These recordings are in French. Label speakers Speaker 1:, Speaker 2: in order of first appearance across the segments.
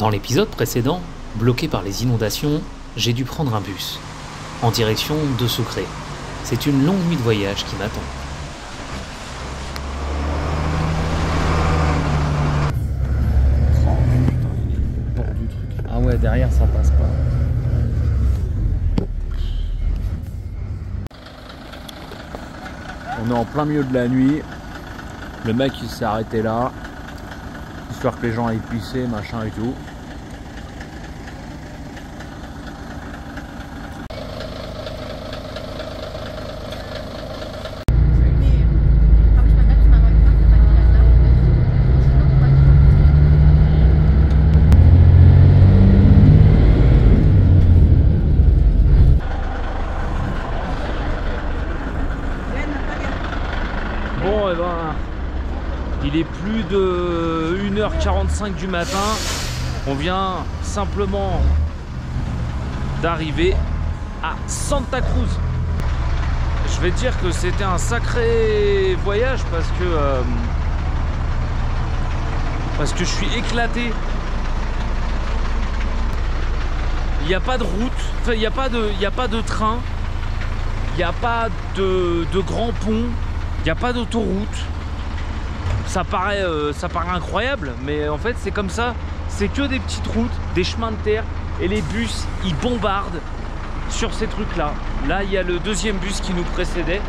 Speaker 1: Dans l'épisode précédent, bloqué par les inondations, j'ai dû prendre un bus, en direction de Sucre. C'est une longue nuit de voyage qui m'attend.
Speaker 2: Ah ouais, derrière ça passe pas. On est en plein milieu de la nuit. Le mec il s'est arrêté là, histoire que les gens aillent pisser, machin et tout. Bon, et ben, il est plus de 1h45 du matin. On vient simplement d'arriver à Santa Cruz. Je vais te dire que c'était un sacré voyage parce que je suis éclaté. Il n'y a pas de route, enfin, il n'y a pas de train, il n'y a pas de grand pont. Il n'y a pas d'autoroute. Ça paraît incroyable, mais en fait c'est comme ça. C'est que des petites routes, des chemins de terre, et les bus ils bombardent sur ces trucs là. Là il y a le deuxième bus qui nous précédait.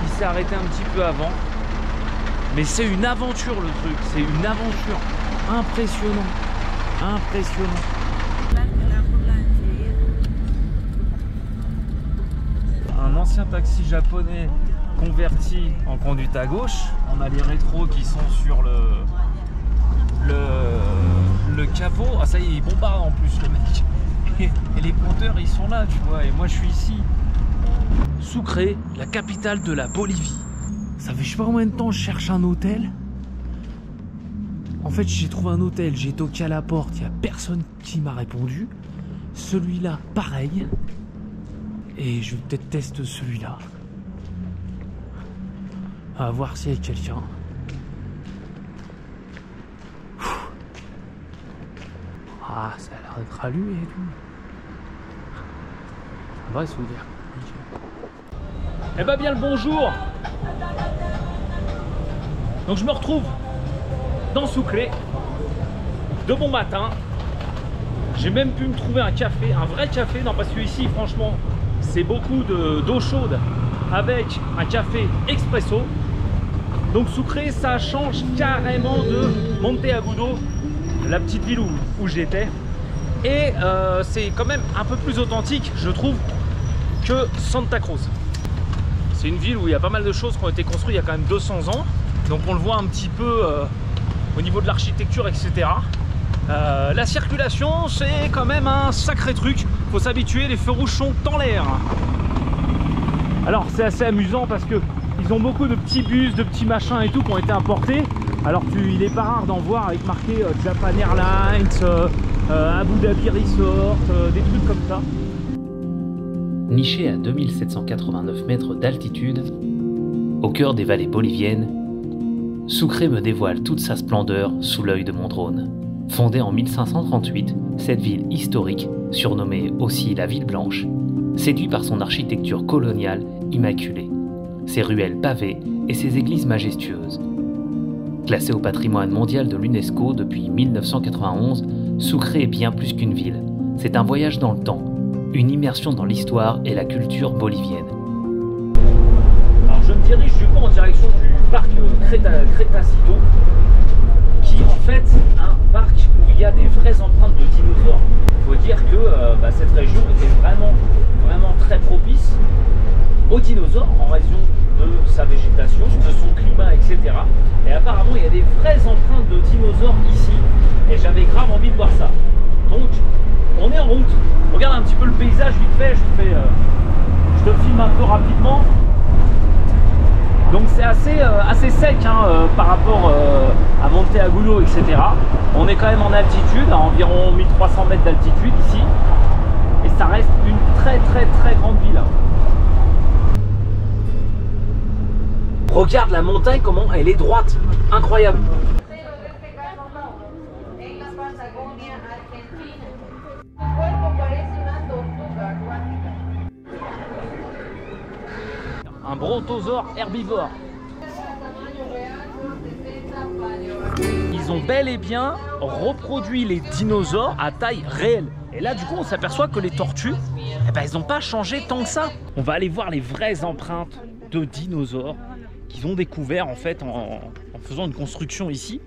Speaker 2: Il s'est arrêté un petit peu avant. Mais c'est une aventure le truc, c'est une aventure. Impressionnant. Impressionnant. Un ancien taxi japonais converti en conduite à gauche. On a les rétros qui sont sur le capot. Ah ça y est, il bombarde en plus le mec. Et les compteurs ils sont là, tu vois, et moi je suis ici. Sucre, la capitale de la Bolivie. Ça fait je sais pas combien de temps je cherche un hôtel. En fait j'ai trouvé un hôtel, j'ai toqué à la porte, il n'y a personne qui m'a répondu. Celui-là pareil. Et je vais peut-être tester celui-là. On va voir s'il y a quelqu'un. Ah, ça a l'air d'être allumé et tout. On va se dire. Eh ben bien le bonjour. Donc je me retrouve dans Sucre de bon matin. J'ai même pu me trouver un café, un vrai café. Non, parce que ici franchement c'est beaucoup d'eau chaude avec un café expresso. Donc Sucre, ça change carrément de Monte Agudo, la petite ville où j'étais. Et c'est quand même un peu plus authentique, je trouve, que Santa Cruz. C'est une ville où il y a pas mal de choses qui ont été construites il y a quand même 200 ans. Donc on le voit un petit peu au niveau de l'architecture, etc. La circulation, c'est quand même un sacré truc. Faut s'habituer, les feux rouges sont en l'air. Alors c'est assez amusant parce que ils ont beaucoup de petits bus, de petits machins et tout qui ont été importés. Alors il est pas rare d'en voir avec marqué Japan Airlines, Abu Dhabi Resort, des trucs comme ça.
Speaker 1: Niché à 2789 mètres d'altitude, au cœur des vallées boliviennes, Sucre me dévoile toute sa splendeur sous l'œil de mon drone. Fondée en 1538, cette ville historique, surnommée aussi la Ville Blanche, séduit par son architecture coloniale immaculée, ses ruelles pavées et ses églises majestueuses. Classée au patrimoine mondial de l'UNESCO depuis 1991, Sucre est bien plus qu'une ville. C'est un voyage dans le temps, une immersion dans l'histoire et la culture bolivienne.
Speaker 2: Alors je me dirige du coup en direction du parc Crétacito, qui en fait est un parc où il y a des vraies empreintes de dinosaures. Il faut dire que cette région était vraiment très propice aux dinosaures en raison de sa végétation, de son climat, etc. Et apparemment il y a des vraies empreintes de dinosaures ici et j'avais grave envie de voir ça. Donc on est en route, regarde un petit peu le paysage vite fait, je te filme un peu rapidement. Donc c'est assez sec par rapport à Monte Agudo, etc. On est quand même en altitude, à environ 1300 mètres d'altitude ici. Et ça reste une très grande ville. Regarde la montagne, comment elle est droite. Incroyable. un brontosaure herbivore. Ils ont bel et bien reproduit les dinosaures à taille réelle. Et là, du coup, on s'aperçoit que les tortues, eh ben, elles n'ont pas changé tant que ça. On va aller voir les vraies empreintes de dinosaures qu'ils ont découvert en fait en faisant une construction ici.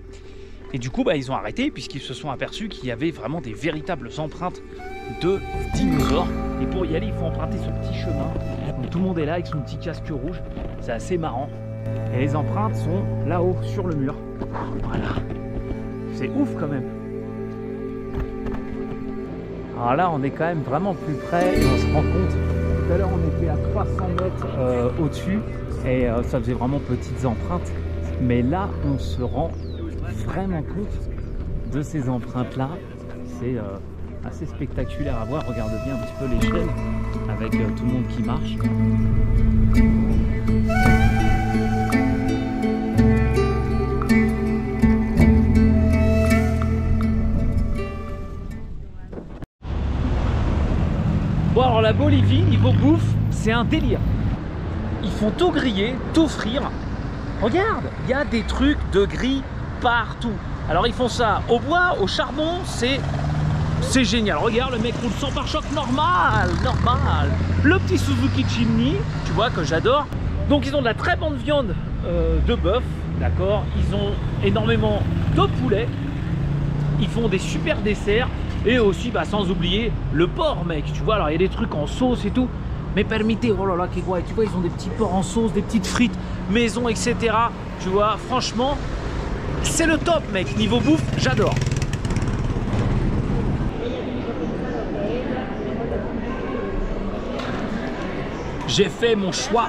Speaker 2: Et du coup, bah, ils ont arrêté puisqu'ils se sont aperçus qu'il y avait vraiment des véritables empreintes de dinosaures. Et pour y aller, il faut emprunter ce petit chemin. Donc, tout le monde est là avec son petit casque rouge. C'est assez marrant. Et les empreintes sont là-haut sur le mur. Voilà. C'est ouf quand même. Alors là, on est quand même vraiment plus près et on se rend compte. Tout à l'heure, on était à 300 mètres au-dessus et ça faisait vraiment petites empreintes. Mais là, on se rend vraiment compte de ces empreintes-là. C'est assez spectaculaire à voir. Regarde bien un petit peu l'échelle avec tout le monde qui marche. Bon, alors la Bolivie, niveau bouffe, c'est un délire. Ils font tout griller, tout frire. Regarde, il y a des trucs de gris partout. Alors ils font ça au bois, au charbon, c'est génial. Regarde, le mec roule sans pare-choc normal. Le petit Suzuki Chimney, tu vois, que j'adore. Donc ils ont de la très bonne viande de bœuf, d'accord. Ils ont énormément de poulet. Ils font des super desserts. Et aussi, bah, sans oublier le porc, mec. Tu vois, alors il y a des trucs en sauce et tout. Mais permettez, oh là là, qu'est quoi. Tu vois, ils ont des petits porcs en sauce, des petites frites maison, etc. Tu vois, franchement, c'est le top, mec. Niveau bouffe, j'adore. J'ai fait mon choix.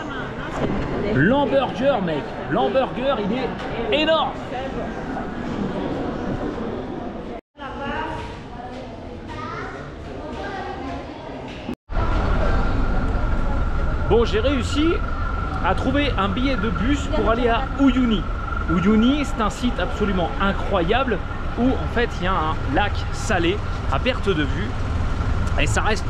Speaker 2: L'hamburger, mec. L'hamburger, il est énorme. Bon, j'ai réussi à trouver un billet de bus pour aller à Uyuni. Uyuni, c'est un site absolument incroyable où en fait il y a un lac salé à perte de vue. Et ça reste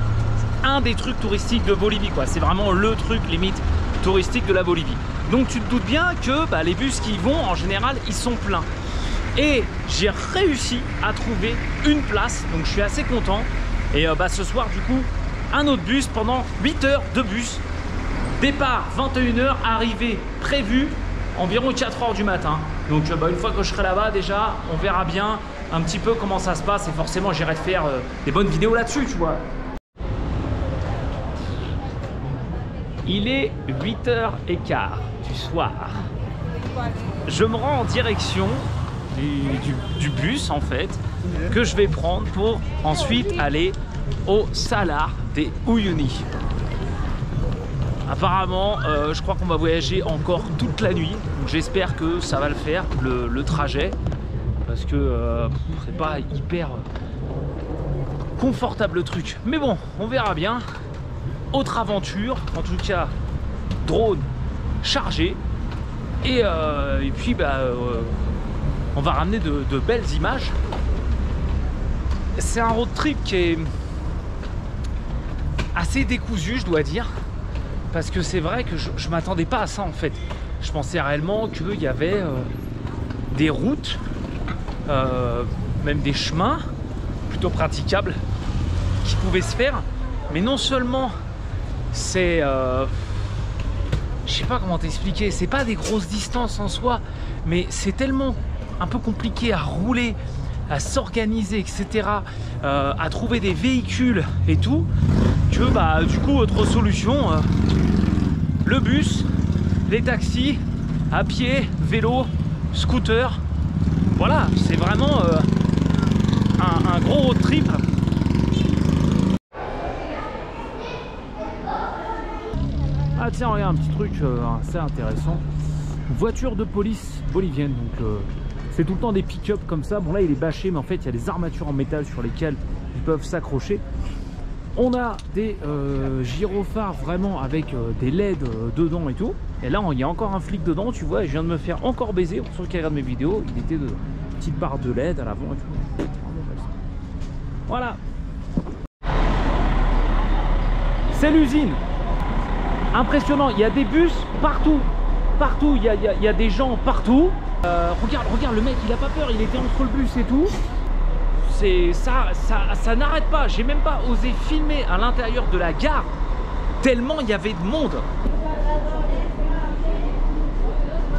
Speaker 2: un des trucs touristiques de Bolivie, quoi. C'est vraiment le truc limite touristique de la Bolivie. Donc tu te doutes bien que bah, les bus qui y vont, en général, ils sont pleins. Et j'ai réussi à trouver une place, donc je suis assez content. Et bah, ce soir, du coup, un autre bus pendant 8 heures de bus. Départ 21 h, arrivée prévue environ 4 h du matin. Donc bah, une fois que je serai là-bas déjà, on verra bien un petit peu comment ça se passe et forcément j'irai faire des bonnes vidéos là-dessus, tu vois. Il est 8h15 du soir. Je me rends en direction du bus en fait que je vais prendre pour ensuite aller au Salar de Uyuni. Apparemment, je crois qu'on va voyager encore toute la nuit, donc j'espère que ça va le faire, le trajet, parce que c'est pas hyper confortable le truc. Mais bon, on verra bien. Autre aventure, en tout cas, drone chargé, et puis bah, on va ramener de belles images. C'est un road trip qui est assez décousu, je dois dire. Parce que c'est vrai que je ne m'attendais pas à ça en fait. Je pensais réellement qu'il y avait des routes, même des chemins plutôt praticables qui pouvaient se faire. Mais non seulement c'est... je sais pas comment t'expliquer, c'est pas des grosses distances en soi, mais c'est tellement un peu compliqué à rouler, à s'organiser, etc. À trouver des véhicules et tout, que bah du coup autre solution, le bus, les taxis, à pied, vélo, scooter. Voilà, c'est vraiment un gros road trip. Ah tiens, regarde un petit truc assez intéressant. Voiture de police bolivienne, donc c'est tout le temps des pick-up comme ça. Bon là il est bâché, mais en fait il y a des armatures en métal sur lesquelles ils peuvent s'accrocher. On a des gyrophares vraiment avec des LED dedans et tout. Et là il y a encore un flic dedans, tu vois, et je viens de me faire encore baiser. Pour ceux qui regardent mes vidéos, il était de petites barres de LED à l'avant et tout. Voilà. C'est l'usine. Impressionnant, il y a des bus partout. Partout, il y a des gens partout. Regarde, le mec, il a pas peur, il était entre le bus et tout. Ça n'arrête pas. J'ai même pas osé filmer à l'intérieur de la gare, tellement il y avait de monde.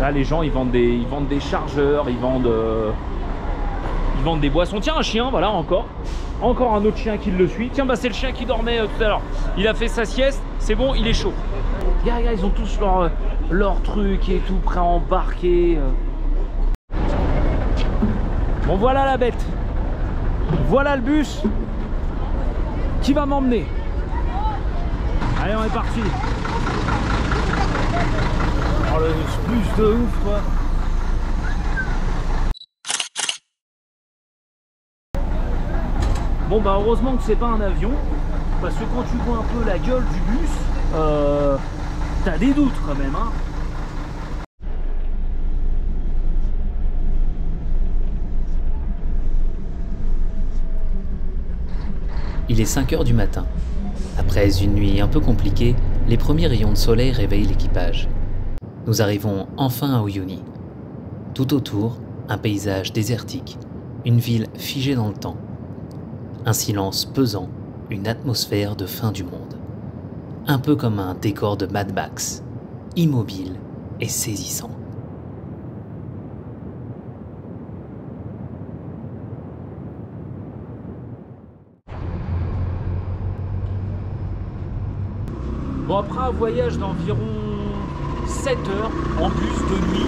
Speaker 2: Là, les gens, ils vendent des chargeurs, ils vendent des boissons. Tiens, un chien, voilà, encore un autre chien qui le suit. Tiens, bah c'est le chien qui dormait tout à l'heure. Il a fait sa sieste, c'est bon, il est chaud. Regarde, ils ont tous leur truc et tout, prêt à embarquer. Bon, voilà la bête. Voilà le bus qui va m'emmener. Allez, on est parti. Oh, le bus de ouf, quoi. Bon, bah heureusement que c'est pas un avion, parce que quand tu vois un peu la gueule du bus, t'as des doutes quand même, hein.
Speaker 1: Il est 5 h du matin. Après une nuit un peu compliquée, les premiers rayons de soleil réveillent l'équipage. Nous arrivons enfin à Uyuni. Tout autour, un paysage désertique, une ville figée dans le temps. Un silence pesant, une atmosphère de fin du monde. Un peu comme un décor de Mad Max, immobile et saisissant.
Speaker 2: Bon, après un voyage d'environ 7 heures en bus de nuit,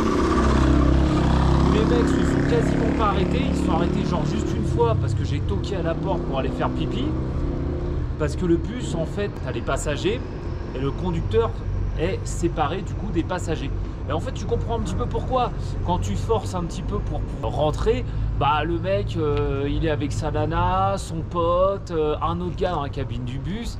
Speaker 2: où les mecs se sont quasiment pas arrêtés, ils se sont arrêtés genre juste une fois parce que j'ai toqué à la porte pour aller faire pipi. Parce que le bus, en fait, t'as les passagers et le conducteur est séparé du coup des passagers. Et en fait, tu comprends un petit peu pourquoi. Quand tu forces un petit peu pour rentrer, bah le mec, il est avec sa nana, son pote, un autre gars dans la cabine du bus.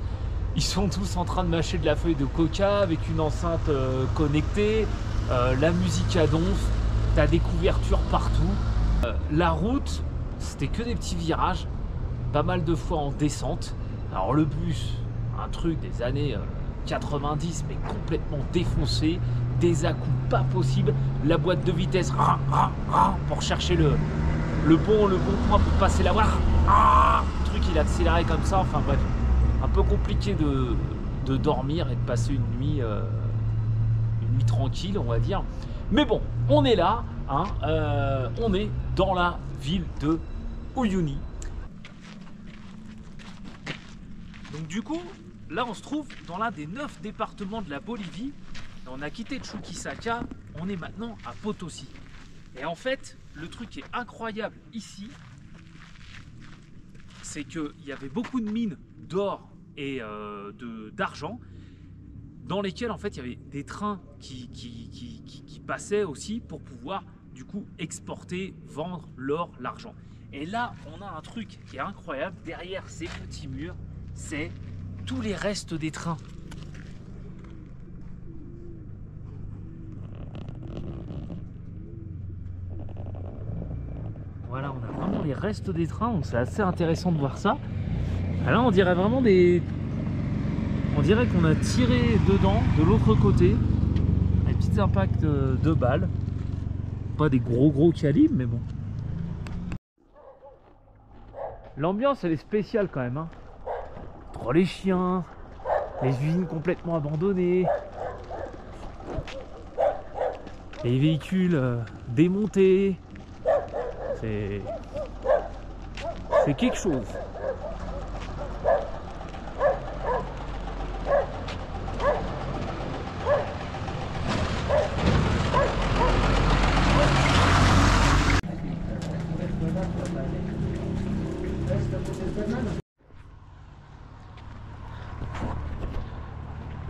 Speaker 2: Ils sont tous en train de mâcher de la feuille de coca avec une enceinte connectée, la musique à donf, t'as des couvertures partout. La route, c'était que des petits virages, pas mal de fois en descente. Alors le bus, un truc des années 90, mais complètement défoncé, des à-coups pas possibles, la boîte de vitesse pour chercher le bon point pour passer la voie. Le truc il accélérait comme ça, enfin bref. Un peu compliqué de dormir et de passer une nuit tranquille, on va dire. Mais bon, on est là, hein, on est dans la ville de Uyuni. Donc du coup, là on se trouve dans l'un des 9 départements de la Bolivie. On a quitté Chuquisaca, on est maintenant à Potosí. Et en fait, le truc qui est incroyable ici, c'est qu'il y avait beaucoup de mines d'or et d'argent dans lesquels en fait il y avait des trains qui passaient aussi pour pouvoir du coup exporter, vendre l'or, l'argent. Et là on a un truc qui est incroyable, derrière ces petits murs, c'est tous les restes des trains. Voilà, on a vraiment les restes des trains, donc c'est assez intéressant de voir ça. Là on dirait vraiment on dirait qu'on a tiré dedans de l'autre côté. Des petits impacts de balles. Pas des gros calibres, mais bon. L'ambiance elle est spéciale quand même, hein. Entre les chiens, les usines complètement abandonnées, les véhicules démontés. C'est quelque chose.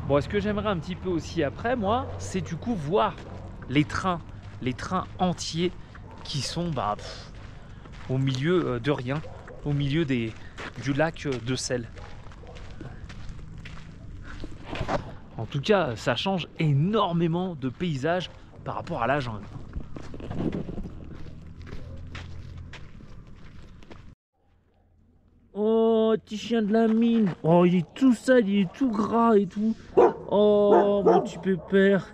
Speaker 2: Bon, ce que j'aimerais un petit peu aussi après, moi, c'est du coup voir les trains entiers qui sont au milieu de rien, au milieu du lac de sel. En tout cas, ça change énormément de paysage par rapport à la jungle. Oh, petit chien de la mine. Oh, il est tout sale, il est tout gras et tout. Oh, mon petit pépère.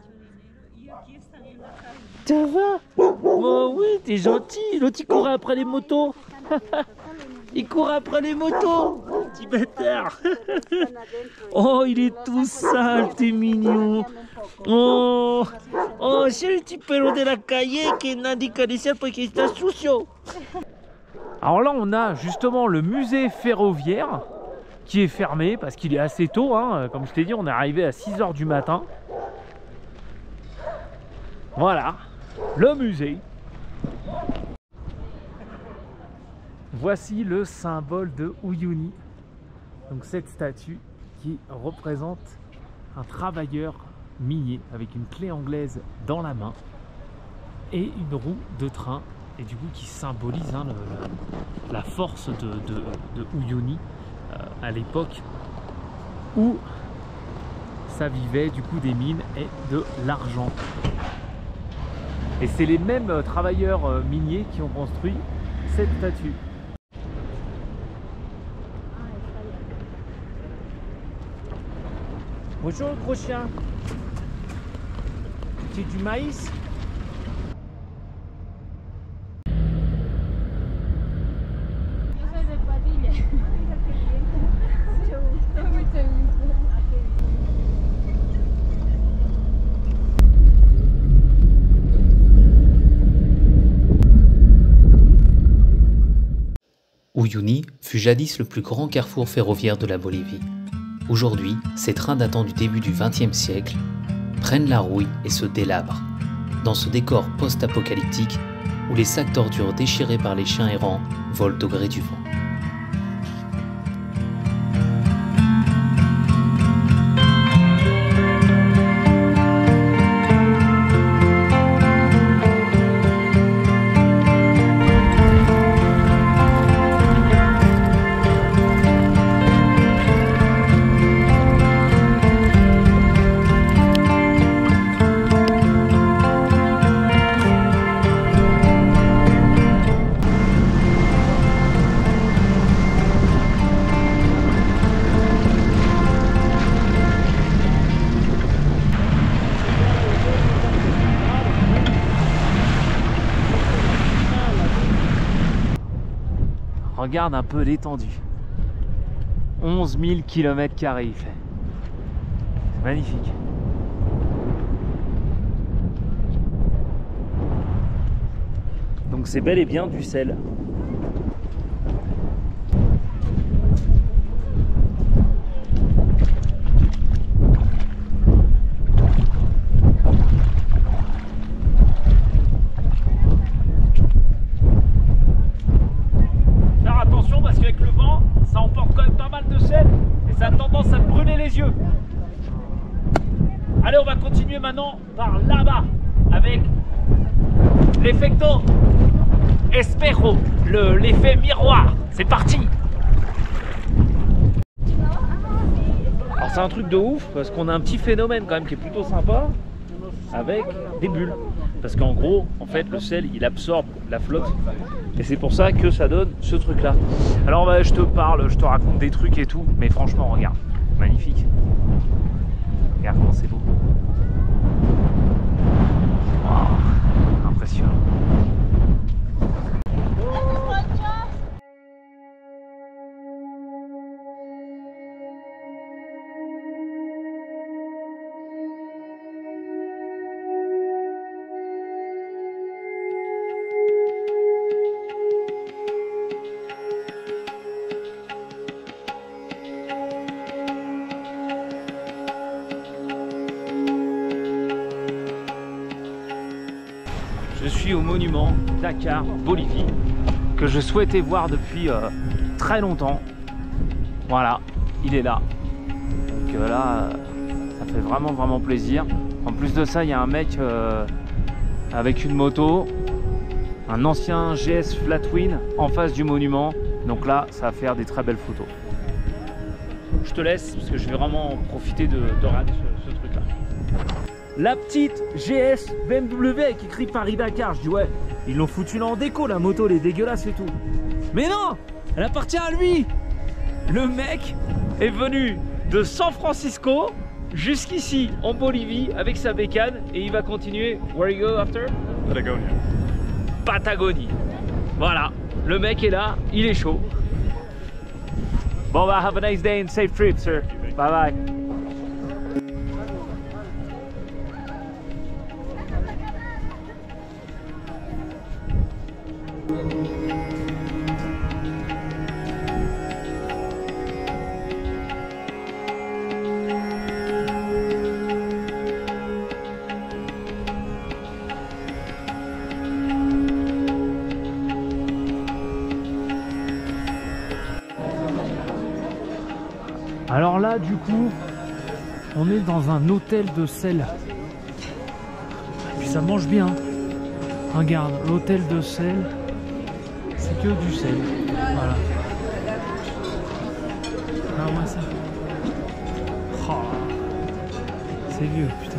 Speaker 2: Ça va? Oh oui, t'es gentil. L'autre, il court après les motos. Il court après les motos. Petit bâtard. Oh, il est tout sale, t'es mignon. Oh, oh, c'est le petit pelo de la calle qui n'a dit qu'à laisser parce qu'il est soucieux. Alors là, on a justement le musée ferroviaire qui est fermé parce qu'il est assez tôt. Hein. Comme je t'ai dit, on est arrivé à 6 h du matin. Voilà, le musée. Voici le symbole de Uyuni. Donc cette statue qui représente un travailleur minier avec une clé anglaise dans la main et une roue de train, et du coup qui symbolise hein, la force de Uyuni à l'époque où ça vivait du coup des mines et de l'argent. Et c'est les mêmes travailleurs miniers qui ont construit cette statue. Bonjour gros chien. C'est du maïs?
Speaker 1: Uyuni fut jadis le plus grand carrefour ferroviaire de la Bolivie. Aujourd'hui, ces trains datant du début du XXe siècle prennent la rouille et se délabrent, dans ce décor post-apocalyptique où les sacs d'ordures déchirés par les chiens errants volent au gré du vent.
Speaker 2: Regarde un peu l'étendue. 11 000 km² il fait. C'est magnifique. Donc c'est bel et bien du sel. Allez, on va continuer maintenant par là-bas avec l'effecto espejo, l'effet miroir. C'est parti. Alors c'est un truc de ouf parce qu'on a un petit phénomène quand même qui est plutôt sympa avec des bulles. Parce qu'en gros, en fait, le sel, il absorbe la flotte. Et c'est pour ça que ça donne ce truc-là. Alors bah, je te parle, je te raconte des trucs et tout. Mais franchement, regarde, magnifique. Regarde comment c'est beau. Wow, impressionnant. Je suis au monument Dakar, Bolivie, que je souhaitais voir depuis très longtemps. Voilà, il est là. Donc là, ça fait vraiment plaisir. En plus de ça, il y a un mec avec une moto, un ancien GS Flatwing en face du monument. Donc là, ça va faire des très belles photos. Je te laisse parce que je vais vraiment profiter de regarder ce truc-là. La petite GS BMW avec écrit Paris-Dakar. Je dis ouais, ils l'ont foutu là en déco, la moto elle est dégueulasse et tout. Mais non, elle appartient à lui. Le mec est venu de San Francisco jusqu'ici en Bolivie avec sa bécane et il va continuer. Where you go after?
Speaker 3: Patagonia.
Speaker 2: Patagonie. Voilà, le mec est là, il est chaud. Bon bah, have a nice day and safe trip, sir. Bye bye. Alors là, du coup, on est dans un hôtel de sel. Et puis ça mange bien. Regarde, l'hôtel de sel, c'est que du sel. Voilà. Ah ouais, ça. Oh, c'est vieux, putain.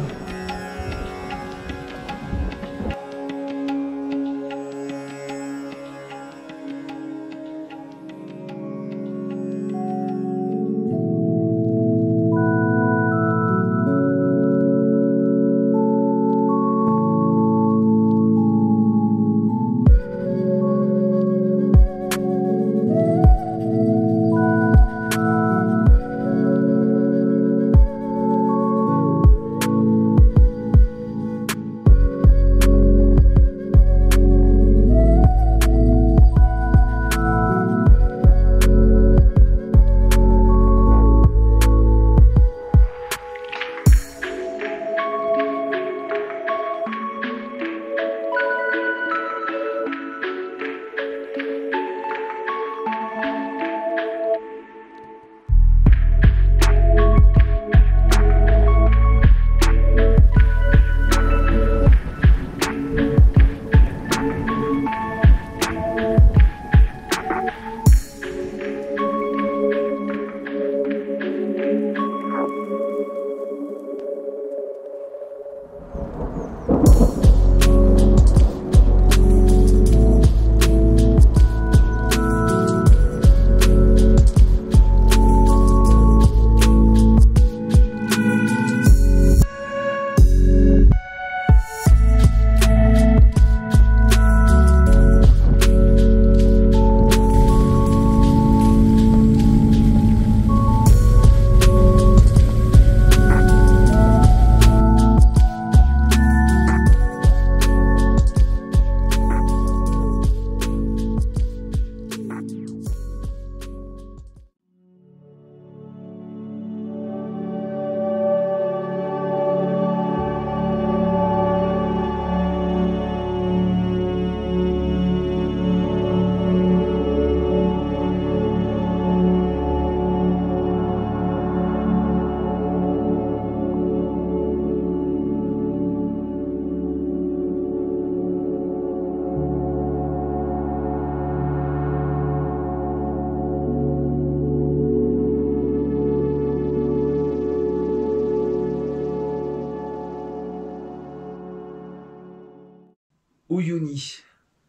Speaker 2: Uyuni,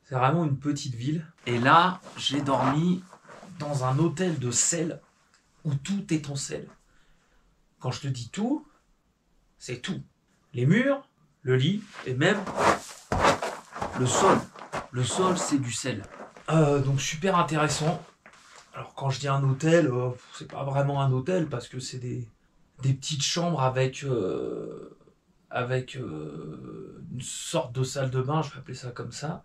Speaker 2: c'est vraiment une petite ville. Et là, j'ai dormi dans un hôtel de sel où tout est en sel. Quand je te dis tout, c'est tout. Les murs, le lit et même le sol. Le sol, c'est du sel. Donc super intéressant. Alors quand je dis un hôtel, c'est pas vraiment un hôtel parce que c'est des petites chambres avec une sorte de salle de bain, je vais appeler ça comme ça.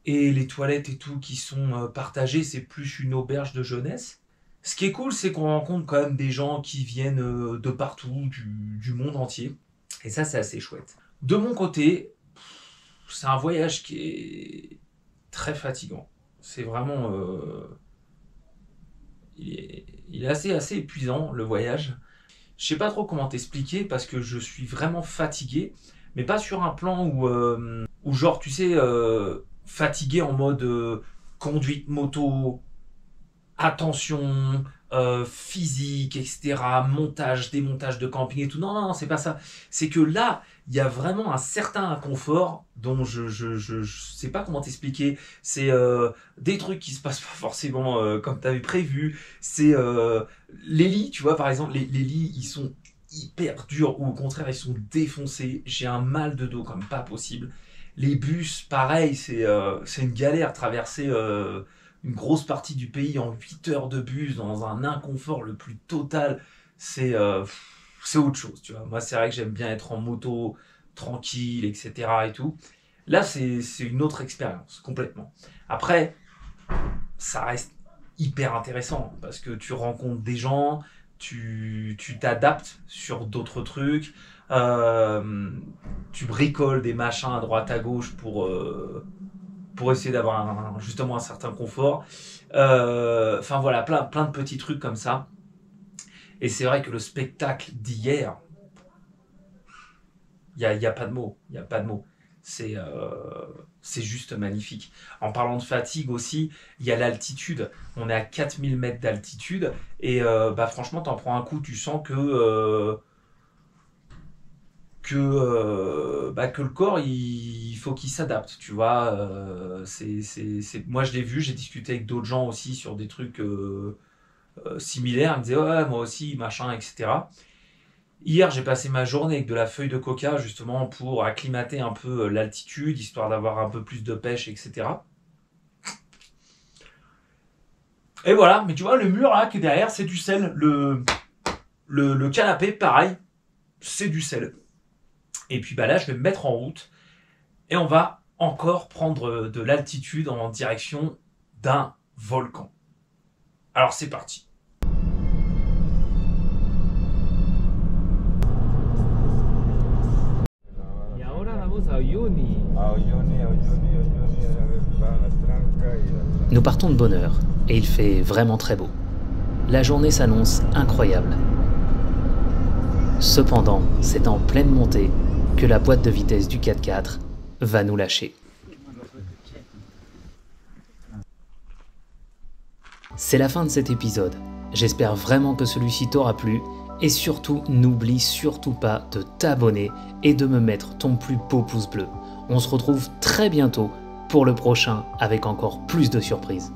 Speaker 2: Et les toilettes et tout qui sont partagées, c'est plus une auberge de jeunesse. Ce qui est cool, c'est qu'on rencontre quand même des gens qui viennent de partout, du monde entier. Et ça, c'est assez chouette. De mon côté, c'est un voyage qui est très fatigant. C'est vraiment... il est assez épuisant, le voyage. Je sais pas trop comment t'expliquer parce que je suis vraiment fatigué, mais pas sur un plan où genre, tu sais, fatigué en mode conduite moto, attention, physique, etc., montage, démontage de camping et tout. Non, non, non, c'est pas ça. C'est que là, il y a vraiment un certain inconfort dont je sais pas comment t'expliquer. C'est des trucs qui se passent pas forcément comme t'avais prévu. C'est les lits, tu vois, par exemple, les lits, ils sont
Speaker 3: hyper durs ou au contraire ils sont défoncés. J'ai un mal de dos comme pas possible. Les bus, pareil, c'est une galère. Traverser une grosse partie du pays en 8 heures de bus dans un inconfort le plus total, c'est autre chose, tu vois. Moi, c'est vrai que j'aime bien être en moto, tranquille, etc. et tout. Là, c'est une autre expérience, complètement. Après, ça reste hyper intéressant parce que tu rencontres des gens, tu t'adaptes sur d'autres trucs, tu bricoles des machins à droite à gauche pour essayer d'avoir justement un certain confort. Enfin voilà, plein de petits trucs comme ça. Et c'est vrai que le spectacle d'hier, il y a pas de mots, il y a pas de mots. C'est juste magnifique. En parlant de fatigue aussi, il y a l'altitude. On est à 4000 mètres d'altitude et franchement, t'en prends un coup, tu sens que le corps, il faut qu'il s'adapte, tu vois. Moi, je l'ai vu, j'ai discuté avec d'autres gens aussi sur des trucs similaires. Ils me disaient, ouais, moi aussi, machin, etc. Hier, j'ai passé ma journée avec de la feuille de coca, justement, pour acclimater un peu l'altitude, histoire d'avoir un peu plus de pêche, etc. Et voilà, mais tu vois, le mur là qui est derrière, c'est du sel. Le canapé, pareil, c'est du sel. Et puis là, je vais me mettre en route et on va encore prendre de l'altitude en direction d'un volcan. Alors c'est parti.
Speaker 1: Nous partons de bonne heure et il fait vraiment très beau. La journée s'annonce incroyable. Cependant, c'est en pleine montée que la boîte de vitesse du 4x4 va nous lâcher. C'est la fin de cet épisode. J'espère vraiment que celui-ci t'aura plu et surtout, n'oublie surtout pas de t'abonner et de me mettre ton plus beau pouce bleu. On se retrouve très bientôt pour le prochain avec encore plus de surprises.